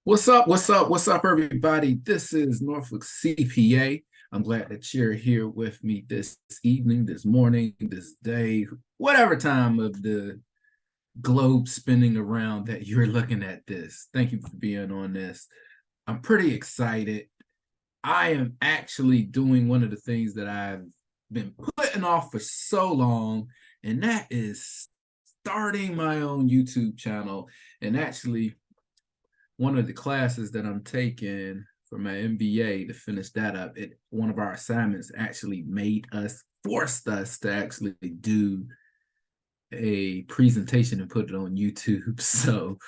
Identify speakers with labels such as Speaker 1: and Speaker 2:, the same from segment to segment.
Speaker 1: What's up? What's up? What's up, everybody? This is Norfolk CPA. I'm glad that you're here with me this evening, this morning, this day, whatever time of the globe spinning around that you're looking at this. Thank you for being on this. I'm pretty excited. I am actually doing one of the things that I've been putting off for so long, and that is starting my own YouTube channel. And actually, one of the classes that I'm taking for my MBA to finish that up, one of our assignments actually forced us to actually do a presentation and put it on YouTube. So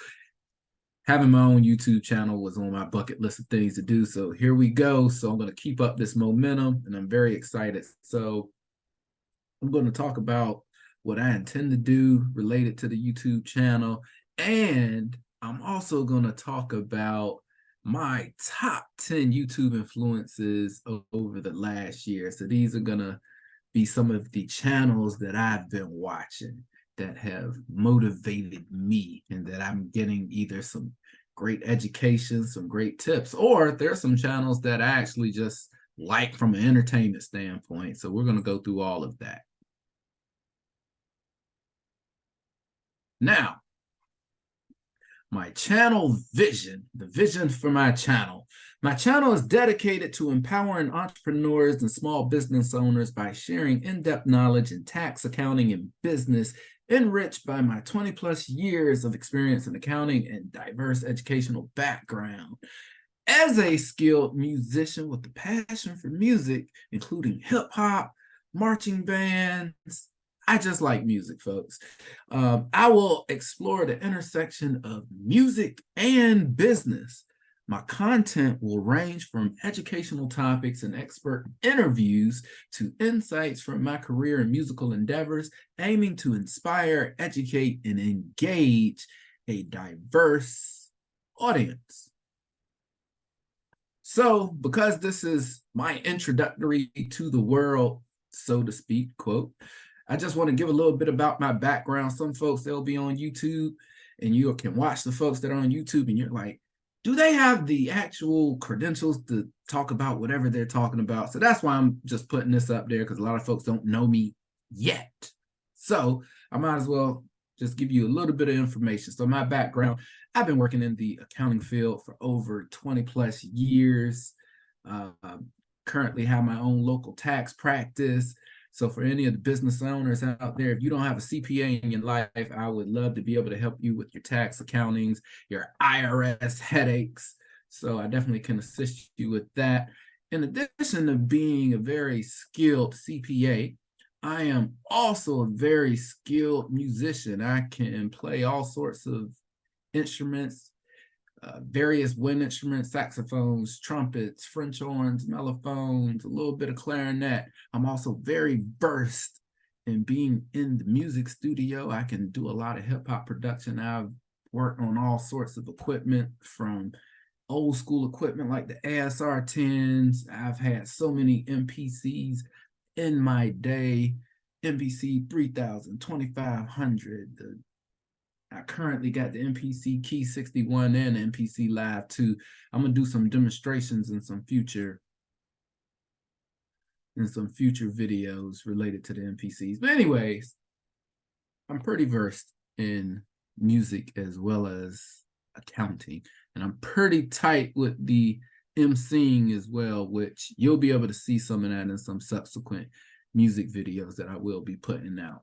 Speaker 1: having my own YouTube channel was on my bucket list of things to do. So here we go. So I'm going to keep up this momentum and I'm very excited. So I'm going to talk about what I intend to do related to the YouTube channel. And I'm also going to talk about my top 10 YouTube influences over the last year. So these are going to be some of the channels that I've been watching that have motivated me and that I'm getting either some great education, some great tips, or there's some channels that I actually just like from an entertainment standpoint. So we're going to go through all of that. Now, my channel vision, the vision for my channel. My channel is dedicated to empowering entrepreneurs and small business owners by sharing in-depth knowledge in tax, accounting, and business, enriched by my 20 plus years of experience in accounting and diverse educational background. As a skilled musician with a passion for music, including hip hop, marching bands, I just like music, folks. I will explore the intersection of music and business. My content will range from educational topics and expert interviews to insights from my career and musical endeavors, aiming to inspire, educate, and engage a diverse audience. So, because this is my introductory to the world, so to speak, quote, I just want to give a little bit about my background. Some folks, they'll be on YouTube and you can watch the folks that are on YouTube and you're like, do they have the actual credentials to talk about whatever they're talking about? So that's why I'm just putting this up there, because a lot of folks don't know me yet. So I might as well just give you a little bit of information. So my background, I've been working in the accounting field for over 20 plus years. Uh, Currently have my own local tax practice. So for any of the business owners out there, if you don't have a CPA in your life, I would love to be able to help you with your tax accountings, your IRS headaches. So I definitely can assist you with that. In addition to being a very skilled CPA, I am also a very skilled musician. I can play all sorts of instruments, various wind instruments, saxophones, trumpets, French horns, mellophones, a little bit of clarinet. I'm also very versed in being in the music studio. I can do a lot of hip hop production. I've worked on all sorts of equipment, from old school equipment like the ASR 10s. I've had so many MPCs in my day, MPC 3000, 2500, I currently got the MPC Key 61 and the MPC Live 2. I'm gonna do some demonstrations in some future videos related to the MPCs. But anyways, I'm pretty versed in music as well as accounting, and I'm pretty tight with the emceeing as well, which you'll be able to see some of that in some subsequent music videos that I will be putting out.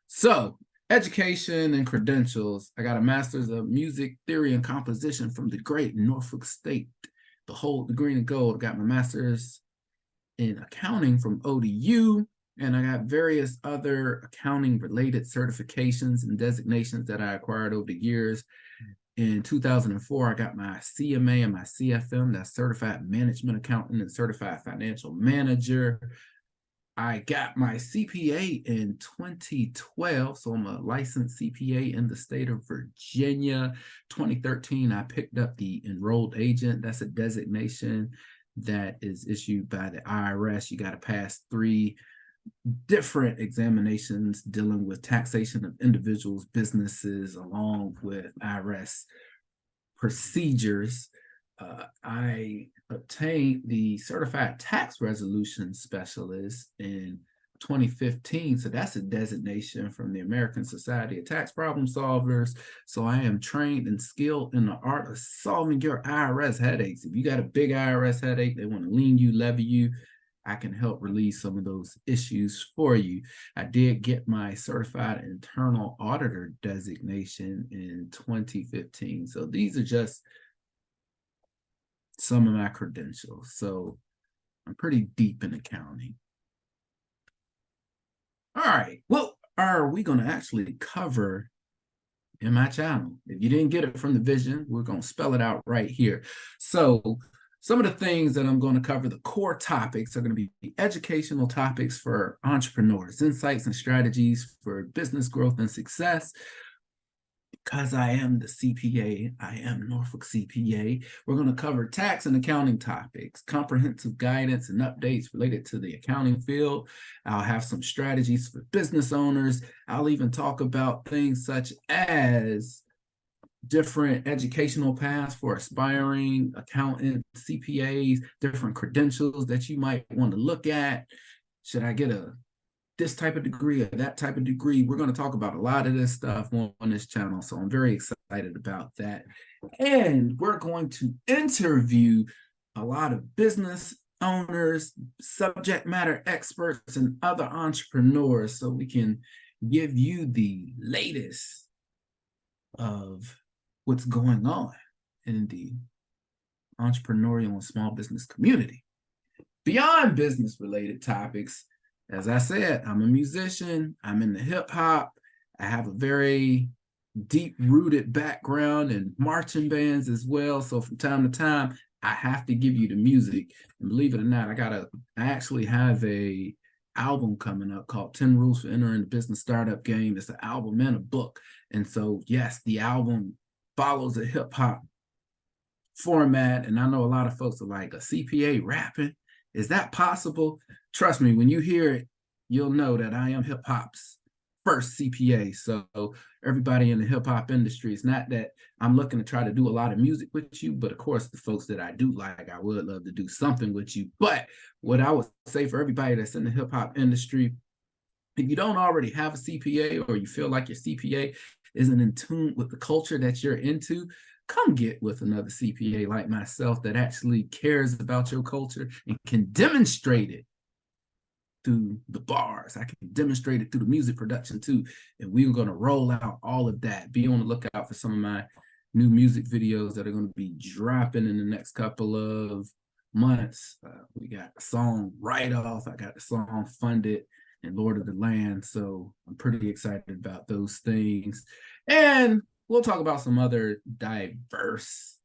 Speaker 1: So, education and credentials. I got a master's of music theory and composition from the great Norfolk State, the whole the green and gold. I got my master's in accounting from ODU, and I got various other accounting related certifications and designations that I acquired over the years. In 2004, I got my CMA and my CFM, that's Certified Management Accountant and Certified Financial Manager. I got my CPA in 2012, so I'm a licensed CPA in the state of Virginia. 2013, I picked up the enrolled agent. That's a designation that is issued by the IRS. You got to pass 3 different examinations dealing with taxation of individuals, businesses, along with IRS procedures. I obtained the Certified Tax Resolution Specialist in 2015. So that's a designation from the American Society of Tax Problem Solvers. So I am trained and skilled in the art of solving your IRS headaches. If you got a big IRS headache, they want to lien you, levy you, I can help release some of those issues for you. I did get my certified internal auditor designation in 2015. So these are just some of my credentials. So I'm pretty deep in accounting. All right, what are we going to actually cover in my channel? If you didn't get it from the vision, we're going to spell it out right here. So some of the things that I'm going to cover, the core topics, are going to be educational topics for entrepreneurs, insights and strategies for business growth and success. Because I am the CPA, I am Norfolk CPA, we're going to cover tax and accounting topics, comprehensive guidance and updates related to the accounting field. I'll have some strategies for business owners. I'll even talk about things such as different educational paths for aspiring accountants, CPAs, different credentials that you might want to look at. Should I get this type of degree or that type of degree? We're going to talk about a lot of this stuff on this channel, so I'm very excited about that. And we're going to interview a lot of business owners, subject matter experts, and other entrepreneurs so we can give you the latest of what's going on in the entrepreneurial and small business community. Beyond business related topics, as I said, I'm a musician, I'm in the hip hop, I have a very deep rooted background in marching bands as well. So from time to time, I have to give you the music. And believe it or not, I actually have a album coming up called 10 Rules for Entering the Business Startup Game. It's an album and a book. And so, yes, the album follows a hip hop format. And I know a lot of folks are like, a CPA rapping? Is that possible? Trust me, when you hear it, you'll know that I am hip hop's first CPA. So everybody in the hip hop industry, it's not that I'm looking to try to do a lot of music with you, but of course, the folks that I do like, I would love to do something with you. But what I would say for everybody that's in the hip hop industry, if you don't already have a CPA or you feel like your CPA isn't in tune with the culture that you're into, come get with another CPA like myself that actually cares about your culture and can demonstrate it through the bars. I can demonstrate it through the music production too. And we're going to roll out all of that. Be on the lookout for some of my new music videos that are going to be dropping in the next couple of months. We got a song Right Off. I got the song Funded and Lord of the Land. So I'm pretty excited about those things. And we'll talk about some other diverse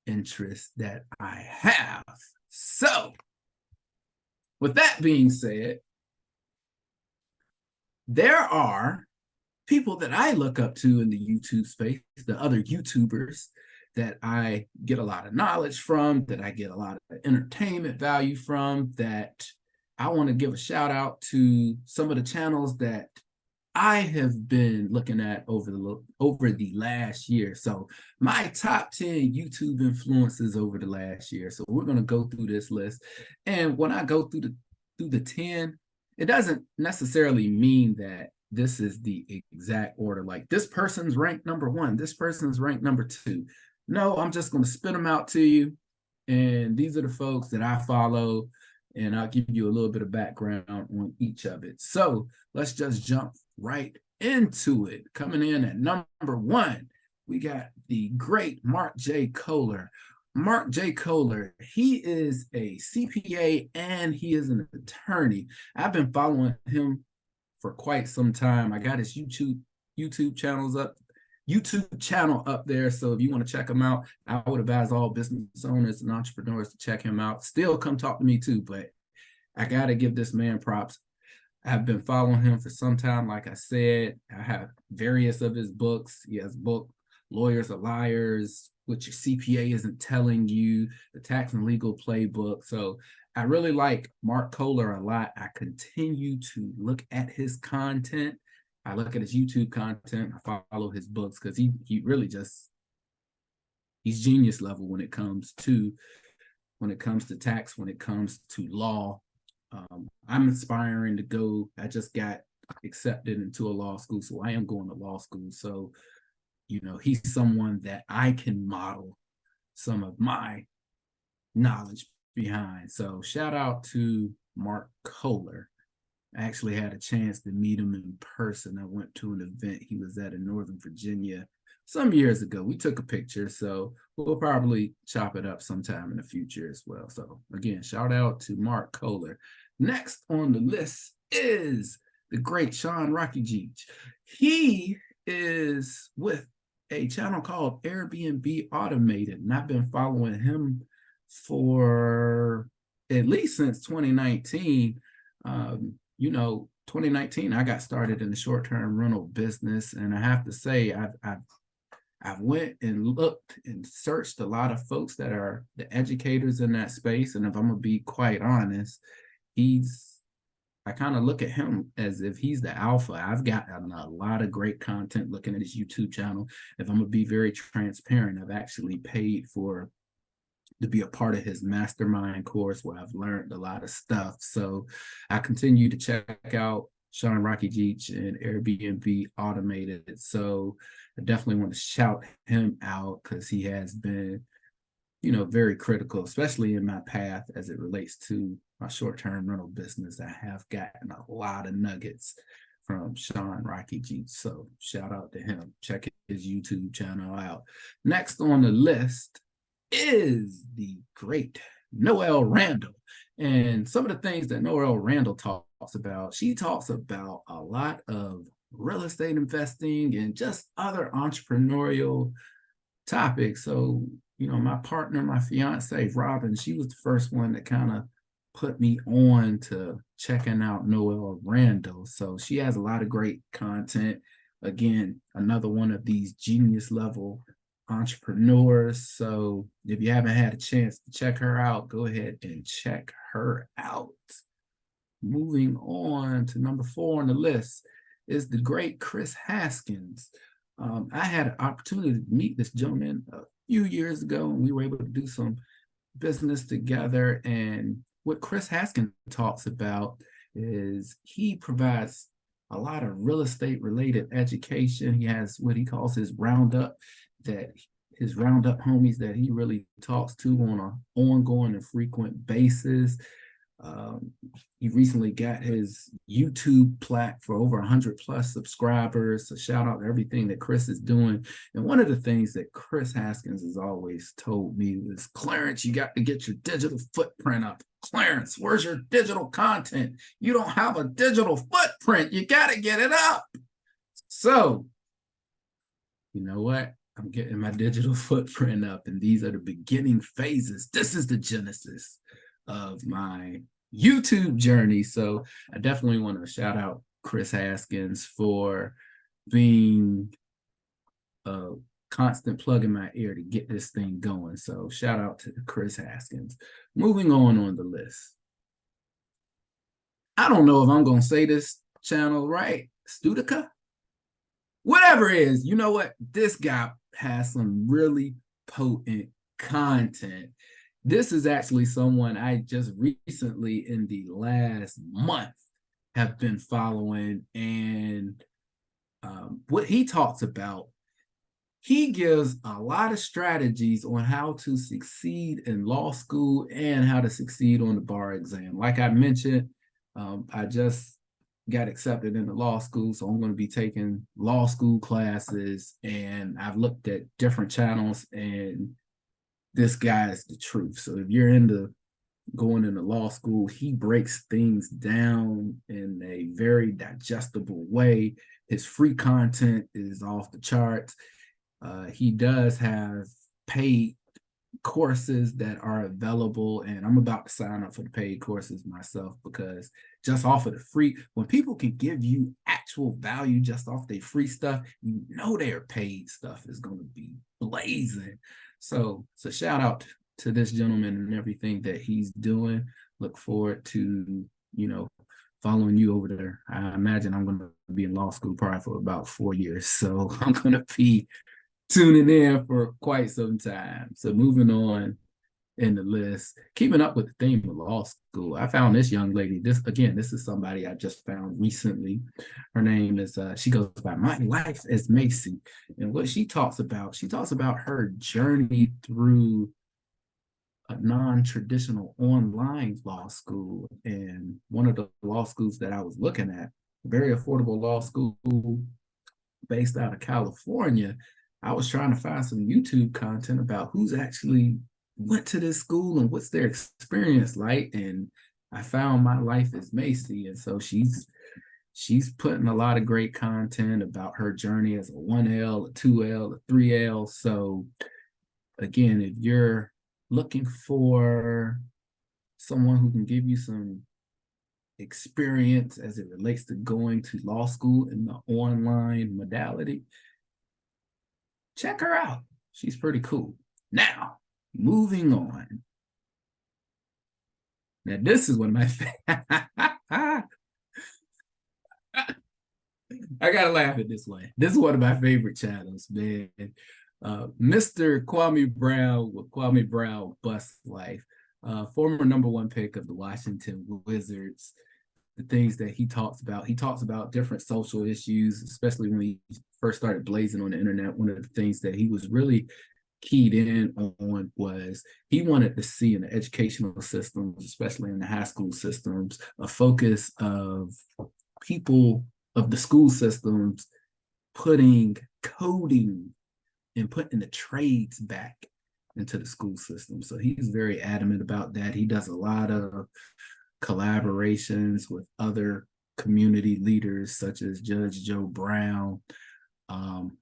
Speaker 1: interests that I have. So with that being said, there are people that I look up to in the YouTube space, the other YouTubers that I get a lot of knowledge from, that I get a lot of entertainment value from, that I want to give a shout out to some of the channels that I have been looking at over the last year. So my top 10 YouTube influences over the last year. So we're going to go through this list. And when I go through the 10, it doesn't necessarily mean that this is the exact order. Like this person's ranked number 1, this person's ranked number 2. No, I'm just going to spit them out to you. And these are the folks that I follow. And I'll give you a little bit of background on each of it. So let's just jump right into it. Coming in at number 1, we got the great Mark J. Kohler. Mark J. Kohler, he is a CPA and he is an attorney. I've been following him for quite some time. I got his YouTube channel up there. So if you want to check him out, I would advise all business owners and entrepreneurs to check him out. Still come talk to me too, but I got to give this man props. I've been following him for some time. Like I said, I have various of his books. He has a book, Lawyers Are Liars, which your CPA isn't telling you, the Tax and Legal Playbook. So I really like Mark Kohler a lot. I continue to look at his content. I look at his YouTube content. I follow his books because he really just he's genius level when it comes to tax, when it comes to law. I'm inspiring to go. I just got accepted into a law school, so I am going to law school. So, he's someone that I can model some of my knowledge behind. So shout out to Mark Kohler. I actually had a chance to meet him in person. I went to an event he was at in Northern Virginia some years ago. We took a picture, so we'll probably chop it up sometime in the future as well. So again, shout out to Mark Kohler. Next on the list is the great Sean Rocky Geach. He is with a channel called Airbnb Automated, and I've been following him for at least since 2019. 2019, I got started in the short-term rental business, and I have to say, I've went and looked and searched a lot of folks that are the educators in that space, and if I'm gonna be quite honest, I kind of look at him as if he's the alpha. I've gotten a lot of great content looking at his YouTube channel. If I'm gonna be very transparent, I've actually paid to be a part of his mastermind course where I've learned a lot of stuff. So I continue to check out Sean Rocky Geach and Airbnb Automated. So I definitely want to shout him out because he has been, very critical, especially in my path as it relates to my short-term rental business. I have gotten a lot of nuggets from Sean Rocky Geach. So shout out to him. Check his YouTube channel out. Next on the list is the great Noelle Randall. And some of the things that Noelle Randall talks about, she talks about a lot of real estate investing and just other entrepreneurial topics. So, my partner, my fiance, Robin, she was the first one that kind of put me on to checking out Noelle Randall. So she has a lot of great content. Again, another one of these genius level entrepreneurs. So if you haven't had a chance to check her out, go ahead and check her out. Moving on to number 4 on the list is the great Chris Haskins. I had an opportunity to meet this gentleman a few years ago, and we were able to do some business together. And what Chris Haskins talks about is he provides a lot of real estate related education. He has what he calls his roundup homies that he really talks to on an ongoing and frequent basis. He recently got his YouTube plaque for over 100 plus subscribers. So shout out to everything that Chris is doing. And one of the things that Chris Haskins has always told me was, Clarence, you got to get your digital footprint up. Clarence, where's your digital content? You don't have a digital footprint. You got to get it up. So, you know what? I'm getting my digital footprint up, and these are the beginning phases. This is the genesis of my YouTube journey. So I definitely want to shout out Chris Haskins for being a constant plug in my ear to get this thing going. So shout out to Chris Haskins. Moving on the list. I don't know if I'm going to say this channel right. Studica? Whatever it is, you know what? This guy has some really potent content. This is actually someone I just recently, in the last month, have been following. And what he talks about, he gives a lot of strategies on how to succeed in law school and how to succeed on the bar exam. Like I mentioned, I just got accepted into law school, so I'm going to be taking law school classes, and I've looked at different channels, and this guy is the truth. So if you're into going into law school, he breaks things down in a very digestible way. His free content is off the charts. He does have paid courses that are available, and I'm about to sign up for the paid courses myself, because just off of the free, when people can give you actual value just off their free stuff, their paid stuff is going to be blazing. So shout out to this gentleman and everything that he's doing. Look forward to, following you over there. I imagine I'm going to be in law school probably for about 4 years. So I'm going to be tuning in for quite some time. So moving on in the list, keeping up with the theme of law school. I found this young lady. This is somebody I just found recently. Her name is she goes by My Life as Macy. And what she talks about her journey through a non-traditional online law school. And one of the law schools that I was looking at, very affordable law school based out of California. I was trying to find some YouTube content about who's actually went to this school and what's their experience like. And I found My Life as Macy. And so she's putting a lot of great content about her journey as a 1L, a 2L, a 3L. So again, if you're looking for someone who can give you some experience as it relates to going to law school in the online modality, check her out. She's pretty cool. Now, moving on. Now, this is one of my I gotta laugh at this one. This is one of my favorite channels, man. Mr. Kwame Brown with Kwame Brown Bus Life, former #1 pick of the Washington Wizards. The things that he talks about different social issues, especially when he first started blazing on the internet. One of the things that he was really keyed in on was he wanted to see in the educational systems, especially in the high school systems, a focus of people of the school systems putting coding and putting the trades back into the school system. So he's very adamant about that. He does a lot of collaborations with other community leaders such as Judge Joe Brown. Of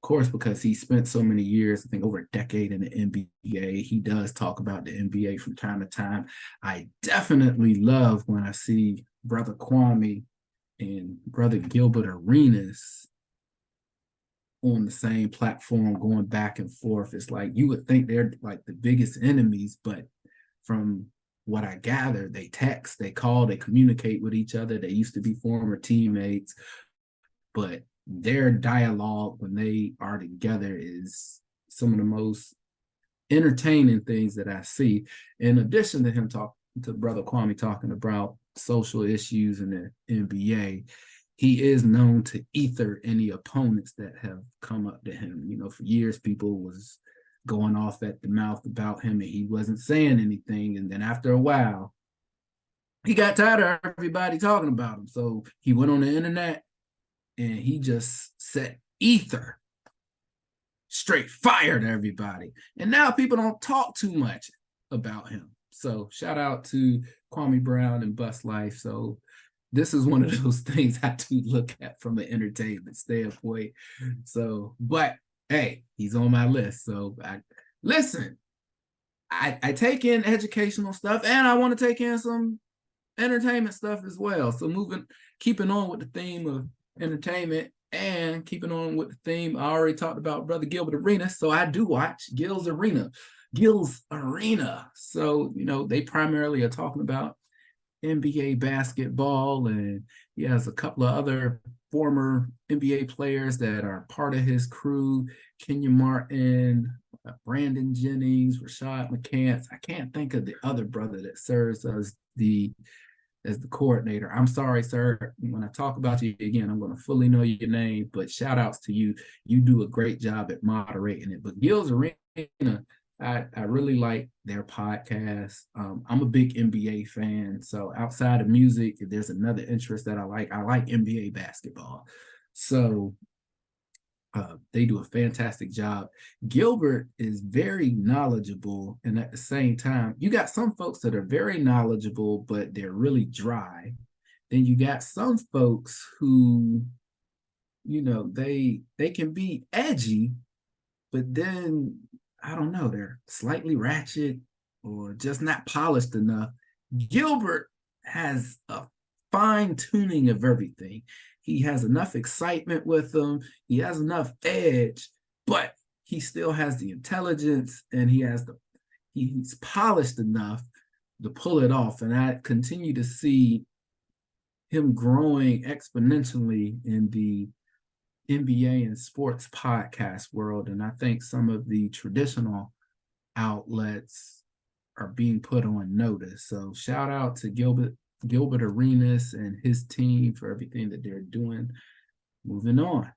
Speaker 1: course, because he spent so many years, I think over a decade in the NBA, he does talk about the NBA from time to time. I definitely love when I see Brother Kwame and Brother Gilbert Arenas on the same platform going back and forth. It's like you would think they're like the biggest enemies, but from what I gather, they text, they call, they communicate with each other. They used to be former teammates, but their dialogue when they are together is some of the most entertaining things that I see. In addition to him to Brother Kwame talking about social issues in the NBA, he is known to ether any opponents that have come up to him. You know, for years, people was going off at the mouth about him and he wasn't saying anything. And then after a while, he got tired of everybody talking about him. So he went on the internet and he just set ether, straight fire to everybody. And now people don't talk too much about him. So shout out to Kwame Brown and Bus Life. So this is one of those things I do look at from an entertainment standpoint. So, but hey, he's on my list. So I take in educational stuff and I want to take in some entertainment stuff as well. So keeping on with the theme of entertainment and keeping on with the theme, I already talked about Brother Gilbert Arenas. So I do watch Gil's Arena. So, you know, they primarily are talking about NBA basketball, and he has a couple of other former NBA players that are part of his crew. Kenya Martin, Brandon Jennings, Rashad McCants. I can't think of the other brother that serves as the coordinator. I'm sorry, sir. When I talk about you again, I'm going to fully know your name, but shout outs to you. You do a great job at moderating it. But Gil's Arena, I really like their podcast. I'm a big NBA fan. So outside of music, if there's another interest that I like NBA basketball. So they do a fantastic job. Gilbert is very knowledgeable. And at the same time, you got some folks that are very knowledgeable, but they're really dry. Then you got some folks who, you know, they can be edgy, but then I don't know, they're slightly ratchet or just not polished enough. Gilbert has a fine tuning of everything. He has enough excitement with him. He has enough edge, but he still has the intelligence and he's polished enough to pull it off. And I continue to see him growing exponentially in the NBA and sports podcast world. And I think some of the traditional outlets are being put on notice. So shout out to Gilbert Arenas and his team for everything that they're doing. Moving on.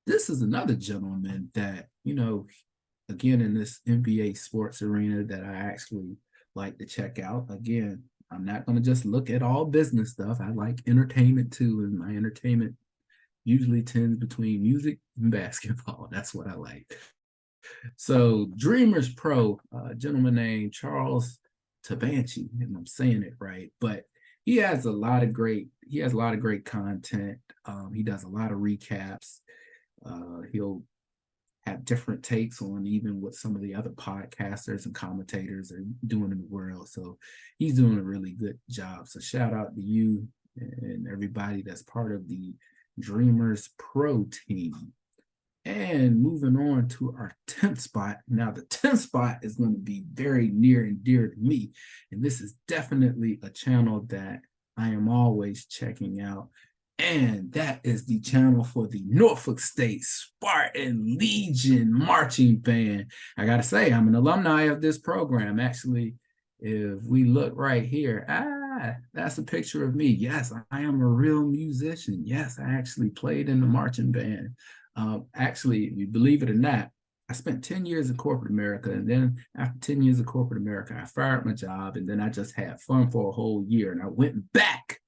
Speaker 1: This is another gentleman that, again, in this NBA sports arena that I actually like to check out. Again, I'm not going to just look at all business stuff. I like entertainment too, and my entertainment usually tends between music and basketball. That's what I like. So Dreamers Pro, a gentleman named Charles Tabanchi, and I'm saying it right, but he has a lot of great content. He does a lot of recaps. He'll have different takes on even what some of the other podcasters and commentators are doing in the world. So he's doing a really good job. So shout out to you and everybody that's part of the Dreamers Pro team. And moving on to our 10th spot. Now, the 10th spot is going to be very near and dear to me. And this is definitely a channel that I am always checking out. And that is the channel for the Norfolk State Spartan Legion Marching Band. I got to say, I'm an alumni of this program. Actually, if we look right here, that's a picture of me. Yes, I am a real musician. Yes, I actually played in the marching band. Actually, if you believe it or not, I spent 10 years in corporate America. And then after 10 years of corporate America, I fired my job. And then I just had fun for a whole year. And I went back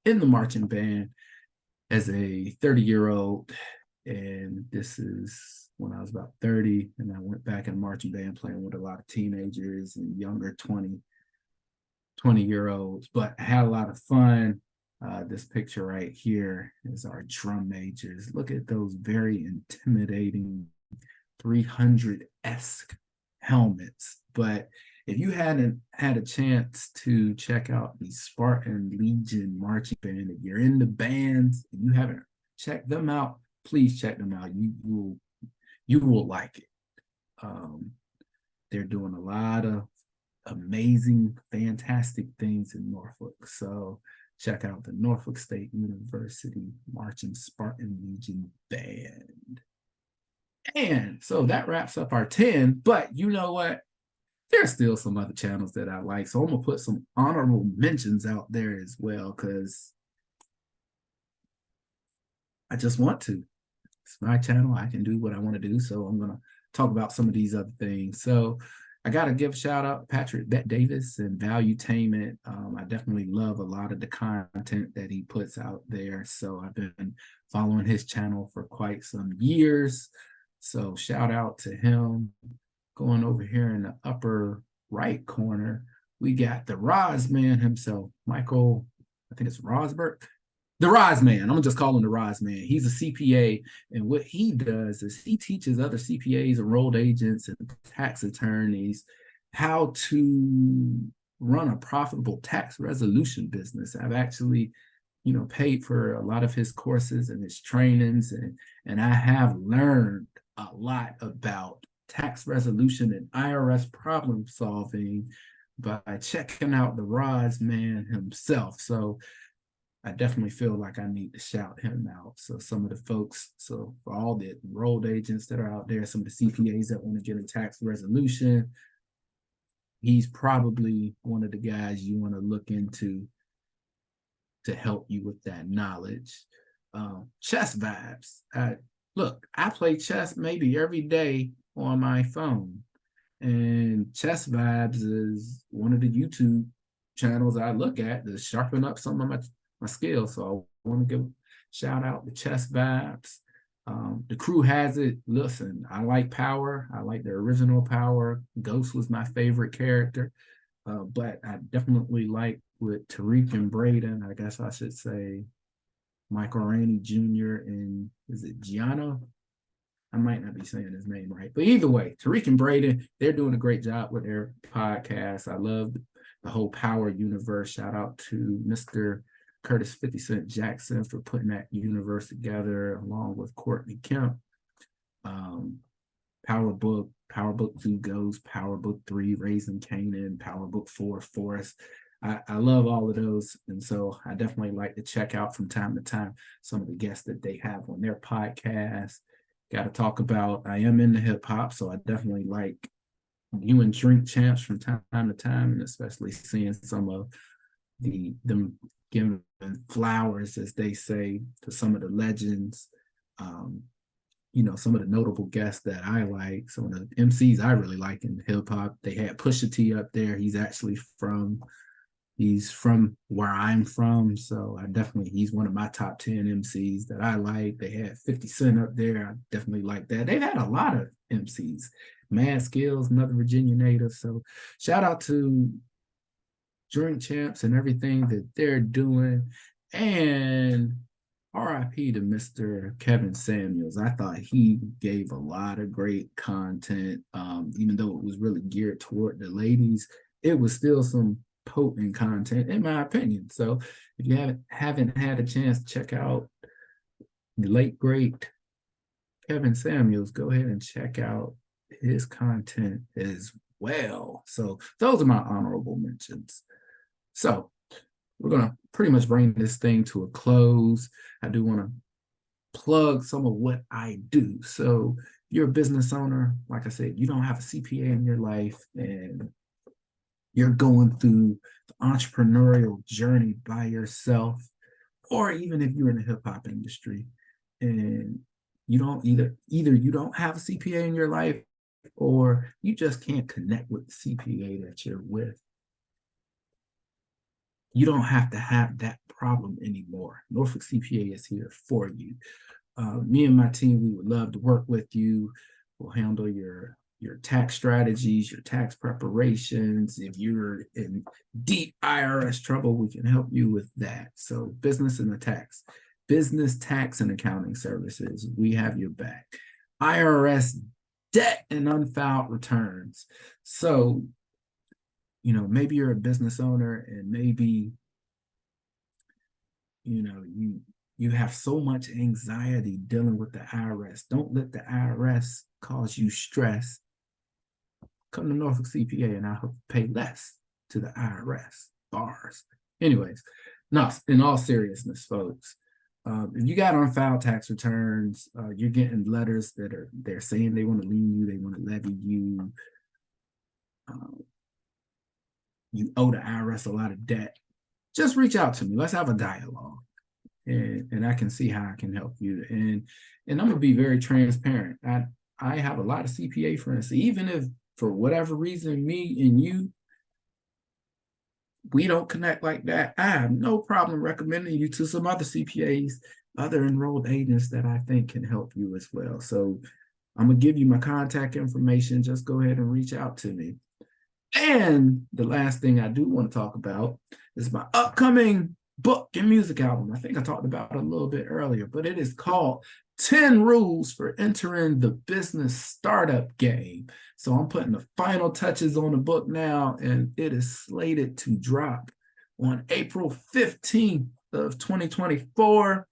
Speaker 1: in the marching band as a 30-year-old. And this is when I was about 30. And I went back in marching band playing with a lot of teenagers and younger 20-year-olds. But I had a lot of fun. This picture right here is our drum majors. Look at those very intimidating 300-esque helmets. But if you hadn't had a chance to check out the Spartan Legion Marching Band, if you're in the bands and you haven't checked them out, please check them out. You will like it. They're doing a lot of amazing, fantastic things in Norfolk. So check out the Norfolk State University Marching Spartan Legion Band. And so that wraps up our 10, but you know what? There's still some other channels that I like. So I'm going to put some honorable mentions out there as well, because I just want to. It's my channel. I can do what I want to do. So I'm going to talk about some of these other things. So I got to give a shout out to Patrick Davis and Valuetainment. I definitely love a lot of the content that he puts out there. So I've been following his channel for quite some years. So shout out to him. Going over here in the upper right corner, we got the Roz man himself, Michael, I think it's Rosberg. The Roz man, I'm gonna just call him the Roz man. He's a CPA, and what he does is he teaches other CPAs, enrolled agents, and tax attorneys how to run a profitable tax resolution business. I've actually, paid for a lot of his courses and his trainings, and I have learned a lot about tax resolution and IRS problem solving by checking out the Roz man himself. So I definitely feel like I need to shout him out. So some of the folks, so for all the enrolled agents that are out there, some of the CPAs that want to get a tax resolution, he's probably one of the guys you want to look into to help you with that knowledge. Chess vibes. Look, I play chess maybe every day on my phone. And Chess Vibes is one of the YouTube channels I look at to sharpen up some of my skills. So I want to give a shout out to Chess Vibes. The crew has it. Listen, I like Power. I like the original Power. Ghost was my favorite character. But I definitely like with Tariq and Braden, I guess I should say Michael Rainey Jr. and is it Gianna? I might not be saying his name right, but either way, Tariq and Braden, they're doing a great job with their podcast. I love the whole Power universe. Shout out to Mr. Curtis 50 Cent Jackson for putting that universe together, along with Courtney Kemp. Power Book 2 Goes, Power Book 3 Raising Canaan, Power Book 4 Forest. I love all of those. And so I definitely like to check out from time to time some of the guests that they have on their podcast. Got to talk about, I am into hip hop, so I definitely like you and Drink Champs from time to time, and especially seeing some of them giving flowers, as they say, to some of the legends. Some of the notable guests that I like, some of the MCs I really like in hip hop. They had Pusha T up there. He's from where I'm from, so he's one of my top 10 MCs that I like. They had 50 Cent up there. I definitely like that. They've had a lot of MCs. Mad Skills, another Virginia native. So shout out to Drink Champs and everything that they're doing. And RIP to Mr. Kevin Samuels. I thought he gave a lot of great content, even though it was really geared toward the ladies. It was still some potent content, in my opinion. So if you haven't had a chance to check out the late great Kevin Samuels, go ahead and check out his content as well. So those are my honorable mentions. So we're going to pretty much bring this thing to a close. I do want to plug some of what I do. So if you're a business owner, like I said, you don't have a CPA in your life and you're going through the entrepreneurial journey by yourself, or even if you're in the hip hop industry and you don't either you don't have a CPA in your life, or you just can't connect with the CPA that you're with, you don't have to have that problem anymore. Norfolk CPA is here for you. Me and my team, we would love to work with you. We'll handle your tax strategies, your tax preparations. If you're in deep IRS trouble, we can help you with that. So business tax and accounting services, we have your back. IRS debt and unfiled returns. So, maybe you're a business owner and maybe, you have so much anxiety dealing with the IRS. Don't let the IRS cause you stress. Come to Norfolk CPA and I'll help pay less to the IRS. Bars. Anyways, no, in all seriousness, folks, if you got unfiled tax returns, you're getting letters they're saying they want to lien you, they want to levy you. You owe the IRS a lot of debt. Just reach out to me. Let's have a dialogue. And I can see how I can help you. And I'm gonna be very transparent. I have a lot of CPA friends. Even if for whatever reason me and you we don't connect like that, I have no problem recommending you to some other CPAs, other enrolled agents that I think can help you as well. So I'm gonna give you my contact information. Just go ahead and reach out to me. And the last thing I do want to talk about is my upcoming book and music album. I think I talked about it a little bit earlier, but it is called 10 Rules for Entering the Business Startup Game. So I'm putting the final touches on the book now, and it is slated to drop on April 15th of 2024.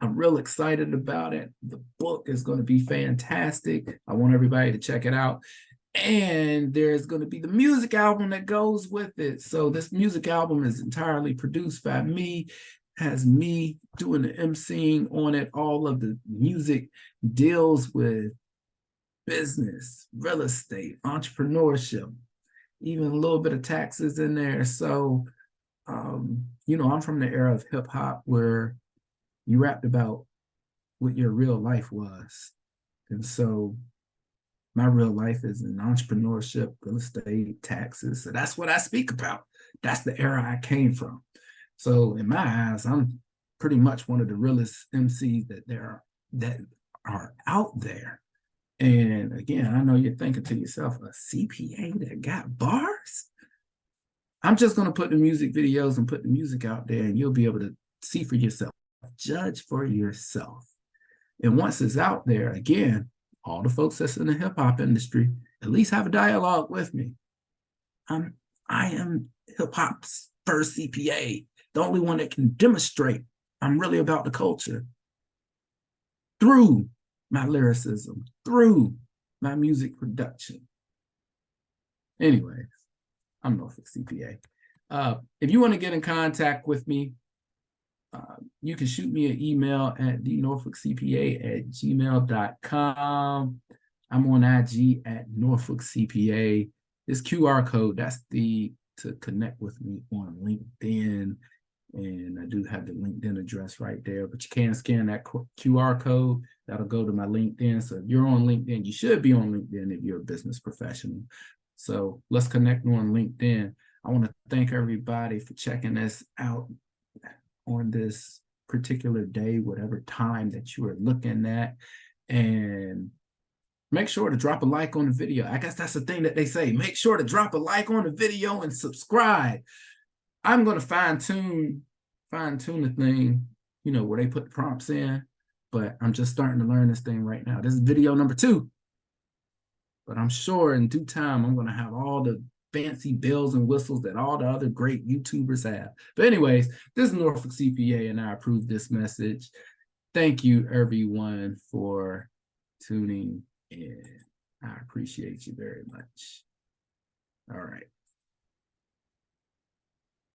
Speaker 1: I'm real excited about it. The book is going to be fantastic. I want everybody to check it out. And there's going to be the music album that goes with it. So this music album is entirely produced by me, has me doing the emceeing on it. All of the music deals with business, real estate, entrepreneurship, even a little bit of taxes in there. So, I'm from the era of hip hop where you rapped about what your real life was. And so my real life is in entrepreneurship, real estate, taxes. So that's what I speak about. That's the era I came from. So in my eyes, I'm pretty much one of the realest MCs that are out there. And again, I know you're thinking to yourself, a CPA that got bars? I'm just going to put the music videos and put the music out there, and you'll be able to see for yourself, judge for yourself. And once it's out there, again, all the folks that's in the hip hop industry, at least have a dialogue with me. I am hip hop's first CPA, the only one that can demonstrate I'm really about the culture through my lyricism, through my music production. Anyways, I'm Norfolk CPA. If you want to get in contact with me, you can shoot me an email at thenorfolkcpa@gmail.com. I'm on IG at Norfolk CPA. This QR code, that's to connect with me on LinkedIn. And I do have the LinkedIn address right there, but you can scan that QR code. That'll go to my LinkedIn. So if you're on LinkedIn, you should be on LinkedIn if you're a business professional. So let's connect on LinkedIn. I want to thank everybody for checking us out on this particular day, whatever time that you are looking at. And make sure to drop a like on the video. I guess that's the thing that they say. Make sure to drop a like on the video and subscribe. I'm going to fine-tune the thing, where they put the prompts in, but I'm just starting to learn this thing right now. This is video number 2, but I'm sure in due time, I'm going to have all the fancy bells and whistles that all the other great YouTubers have. But anyways, this is Norfolk CPA, and I approve this message. Thank you, everyone, for tuning in. I appreciate you very much. All right.